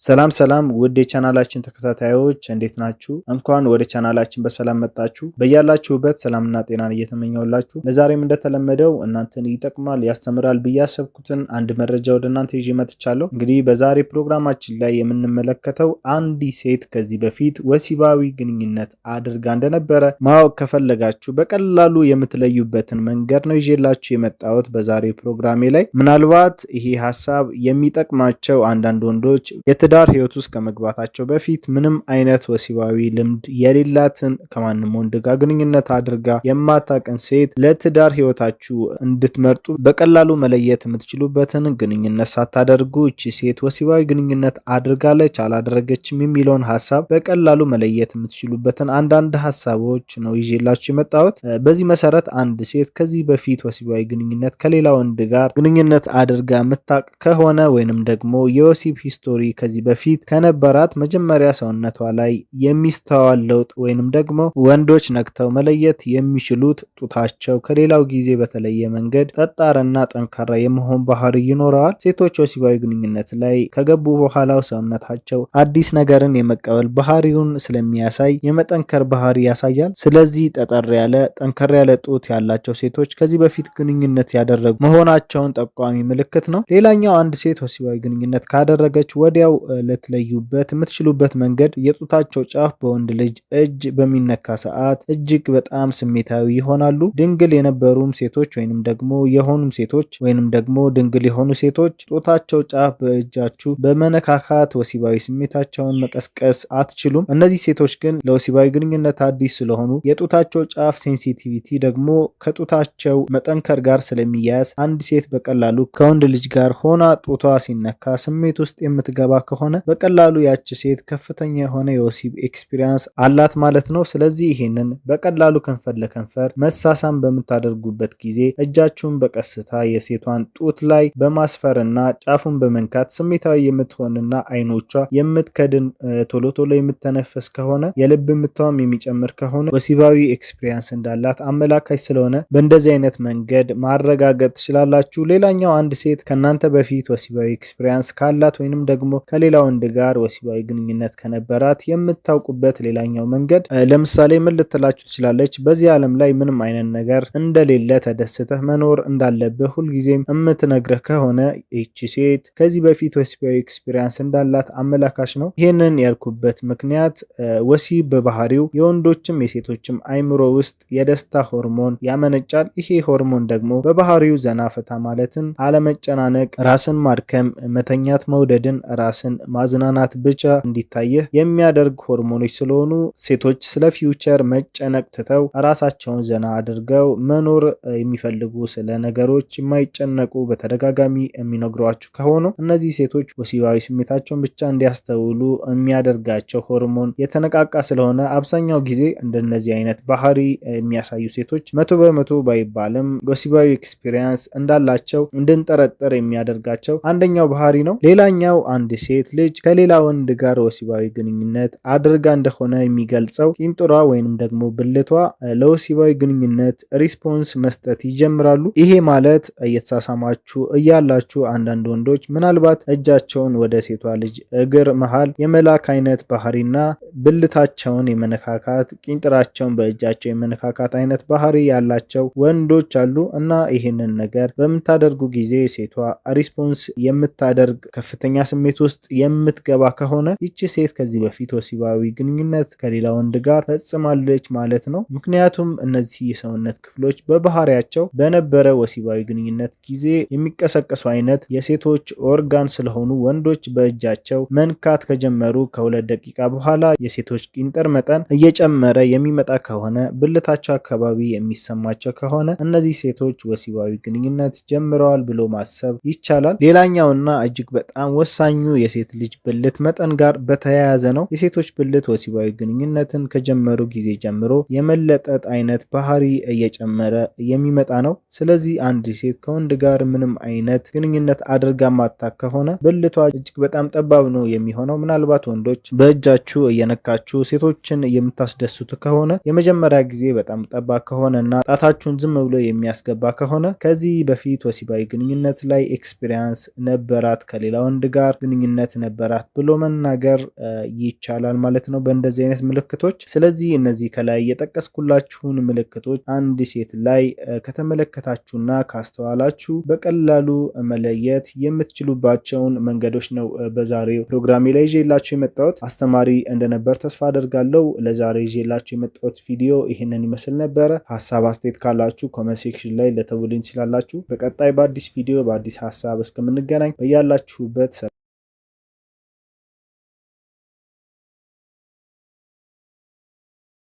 ሰላም ውድ የቻናላችን ተከታታዮች እንዴት ናችሁ? እንኳን ወደ ቻናላችን በሰላም መጣችሁ። በያላችሁበት ሰላምና ጤናን እየተመኘሁላችሁ ለዛሬም እንደተለመደው እናንተን ይጠቅማል ያስተምራል ብዬ ያሰብኩትን አንድ መረጃ ወደ እናንተ ይዤ መጥቻለሁ። እንግዲህ በዛሬ ፕሮግራማችን ላይ የምንመለከተው አንዲት ሴት ከዚህ በፊት ወሲባዊ ግንኙነት አድርጋ እንደነበረ ማወቅ ከፈለጋችሁ በቀላሉ የምትለዩበትን መንገድ ነው ይዤላችሁ የመጣሁት በዛሬ ፕሮግራሜ ላይ። ምናልባት ይሄ ሀሳብ የሚጠቅማቸው አንዳንድ ወንዶች የትዳር ህይወት ውስጥ ከመግባታቸው በፊት ምንም አይነት ወሲባዊ ልምድ የሌላትን ከማንም ወንድ ጋር ግንኙነት አድርጋ የማታውቅን ሴት ለትዳር ህይወታችሁ እንድትመርጡ በቀላሉ መለየት የምትችሉበትን ግንኙነት ሳታደርጉ እቺ ሴት ወሲባዊ ግንኙነት አድርጋለች አላደረገችም የሚለውን ሀሳብ በቀላሉ መለየት የምትችሉበትን አንዳንድ ሀሳቦች ነው ይዤላችሁ የመጣሁት። በዚህ መሰረት አንድ ሴት ከዚህ በፊት ወሲባዊ ግንኙነት ከሌላ ወንድ ጋር ግንኙነት አድርጋ የምታውቅ ከሆነ ወይንም ደግሞ የወሲብ ሂስቶሪ ከዚህ በፊት ከነበራት መጀመሪያ ሰውነቷ ላይ የሚስተዋል ለውጥ ወይንም ደግሞ ወንዶች ነክተው መለየት የሚችሉት ጡታቸው ከሌላው ጊዜ በተለየ መንገድ ጠጣርና ጠንካራ የመሆን ባህሪ ይኖረዋል። ሴቶች ወሲባዊ ግንኙነት ላይ ከገቡ በኋላው ሰውነታቸው አዲስ ነገርን የመቀበል ባህሪውን ስለሚያሳይ የመጠንከር ባህሪ ያሳያል። ስለዚህ ጠጠር ያለ ጠንከር ያለ ጡት ያላቸው ሴቶች ከዚህ በፊት ግንኙነት ያደረጉ መሆናቸውን ጠቋሚ ምልክት ነው። ሌላኛው አንድ ሴት ወሲባዊ ግንኙነት ካደረገች ወዲያው ልትለዩበት የምትችሉበት መንገድ የጡታቸው ጫፍ በወንድ ልጅ እጅ በሚነካ ሰዓት እጅግ በጣም ስሜታዊ ይሆናሉ። ድንግል የነበሩም ሴቶች ወይንም ደግሞ የሆኑም ሴቶች ወይንም ደግሞ ድንግል የሆኑ ሴቶች ጡታቸው ጫፍ በእጃችሁ በመነካካት ወሲባዊ ስሜታቸውን መቀስቀስ አትችሉም። እነዚህ ሴቶች ግን ለወሲባዊ ግንኙነት አዲስ ስለሆኑ የጡታቸው ጫፍ ሴንሲቲቪቲ ደግሞ ከጡታቸው መጠንከር ጋር ስለሚያያዝ አንድ ሴት በቀላሉ ከወንድ ልጅ ጋር ሆና ጡቷ ሲነካ ስሜት ውስጥ የምትገባ ከሆነ በቀላሉ ያቺ ሴት ከፍተኛ የሆነ የወሲብ ኤክስፒሪየንስ አላት ማለት ነው። ስለዚህ ይሄንን በቀላሉ ከንፈር ለከንፈር መሳሳም በምታደርጉበት ጊዜ እጃችሁን በቀስታ የሴቷን ጡት ላይ በማስፈርና ጫፉን በመንካት ስሜታዊ የምትሆንና አይኖቿ የምትከድን ቶሎ ቶሎ የምትተነፈስ ከሆነ የልብ ምቷም የሚጨምር ከሆነ ወሲባዊ ኤክስፒሪየንስ እንዳላት አመላካች ስለሆነ በእንደዚህ አይነት መንገድ ማረጋገጥ ትችላላችሁ። ሌላኛው አንድ ሴት ከናንተ በፊት ወሲባዊ ኤክስፒሪየንስ ካላት ወይንም ደግሞ ከሌላ ወንድ ጋር ወሲባዊ ግንኙነት ከነበራት የምታውቁበት ሌላኛው መንገድ ለምሳሌ ምን ልትላችሁ ትችላለች? በዚህ ዓለም ላይ ምንም አይነት ነገር እንደሌለ ተደስተህ መኖር እንዳለብህ ሁልጊዜም የምትነግርህ ከሆነ ይቺ ሴት ከዚህ በፊት ወሲባዊ ኤክስፒሪየንስ እንዳላት አመላካሽ ነው። ይህንን ያልኩበት ምክንያት ወሲብ በባህሪው የወንዶችም የሴቶችም አይምሮ ውስጥ የደስታ ሆርሞን ያመነጫል። ይሄ ሆርሞን ደግሞ በባህሪው ዘና ፈታ ማለትን፣ አለመጨናነቅ፣ ራስን ማድከም፣ መተኛት መውደድን፣ ራስን ማዝናናት ብቻ እንዲታየህ የሚያደርግ ሆርሞኖች ስለሆኑ ሴቶች ስለ ፊውቸር መጨነቅ ትተው ራሳቸውን ዘና አድርገው መኖር የሚፈልጉ ስለ ነገሮች የማይጨነቁ በተደጋጋሚ የሚነግሯችሁ ከሆኑ እነዚህ ሴቶች ወሲባዊ ስሜታቸውን ብቻ እንዲያስተውሉ የሚያደርጋቸው ሆርሞን የተነቃቃ ስለሆነ አብዛኛው ጊዜ እንደነዚህ አይነት ባህሪ የሚያሳዩ ሴቶች 100% ባይባልም ወሲባዊ ኤክስፒሪየንስ እንዳላቸው እንድንጠረጠር የሚያደርጋቸው አንደኛው ባህሪ ነው። ሌላኛው አንድ ሴት ልጅ ከሌላ ወንድ ጋር ወሲባዊ ግንኙነት አድርጋ እንደሆነ የሚገልጸው ቂንጥሯ ወይንም ደግሞ ብልቷ ለወሲባዊ ግንኙነት ሪስፖንስ መስጠት ይጀምራሉ። ይሄ ማለት እየተሳሳማችሁ እያላችሁ አንዳንድ ወንዶች ምናልባት እጃቸውን ወደ ሴቷ ልጅ እግር መሃል የመላክ አይነት ባህሪና ብልታቸውን የመነካካት ቂንጥራቸውን በእጃቸው የመነካካት አይነት ባህሪ ያላቸው ወንዶች አሉ እና ይህንን ነገር በምታደርጉ ጊዜ ሴቷ ሪስፖንስ የምታደርግ ከፍተኛ ስሜት ውስጥ የምትገባ ከሆነ ይቺ ሴት ከዚህ በፊት ወሲባዊ ግንኙነት ከሌላ ወንድ ጋር ፈጽማለች ማለት ነው። ምክንያቱም እነዚህ የሰውነት ክፍሎች በባህሪያቸው በነበረ ወሲባዊ ግንኙነት ጊዜ የሚቀሰቀሱ አይነት የሴቶች ኦርጋን ስለሆኑ ወንዶች በእጃቸው መንካት ከጀመሩ ከ2 ደቂቃ በኋላ የሴቶች ቂንጥር መጠን እየጨመረ የሚመጣ ከሆነ ብልታቸው አካባቢ የሚሰማቸው ከሆነ እነዚህ ሴቶች ወሲባዊ ግንኙነት ጀምረዋል ብሎ ማሰብ ይቻላል። ሌላኛውና እጅግ በጣም ወሳኙ የሴት ልጅ ብልት መጠን ጋር በተያያዘ ነው። የሴቶች ብልት ወሲባዊ ግንኙነትን ከጀመሩ ጊዜ ጀምሮ የመለጠጥ አይነት ባህሪ እየጨመረ የሚመጣ ነው። ስለዚህ አንድ ሴት ከወንድ ጋር ምንም አይነት ግንኙነት አድርጋ ማታክ ከሆነ ብልቷ እጅግ በጣም ጠባብ ነው የሚሆነው። ምናልባት ወንዶች በእጃችሁ እየነካችሁ ሴቶችን የምታስደስቱ ከሆነ የመጀመሪያ ጊዜ በጣም ጠባብ ከሆነና ጣታችሁን ዝም ብሎ የሚያስገባ ከሆነ ከዚህ በፊት ወሲባዊ ግንኙነት ላይ ኤክስፒሪየንስ ነበራት ከሌላ ወንድ ጋር ግንኙነት ውበት ነበራት ብሎ መናገር ይቻላል ማለት ነው በእንደዚህ አይነት ምልክቶች። ስለዚህ እነዚህ ከላይ የጠቀስኩላችሁን ምልክቶች አንድ ሴት ላይ ከተመለከታችሁና ካስተዋላችሁ በቀላሉ መለየት የምትችሉባቸውን መንገዶች ነው በዛሬው ፕሮግራሜ ላይ ይዤላችሁ የመጣሁት። አስተማሪ እንደነበር ተስፋ አደርጋለሁ። ለዛሬ ይዤላችሁ የመጣሁት ቪዲዮ ይህንን ይመስል ነበረ። ሀሳብ አስተያየት ካላችሁ ኮሜንት ሴክሽን ላይ ልተውልኝ ትችላላችሁ። በቀጣይ በአዲስ ቪዲዮ በአዲስ ሀሳብ እስከምንገናኝ በያላችሁበት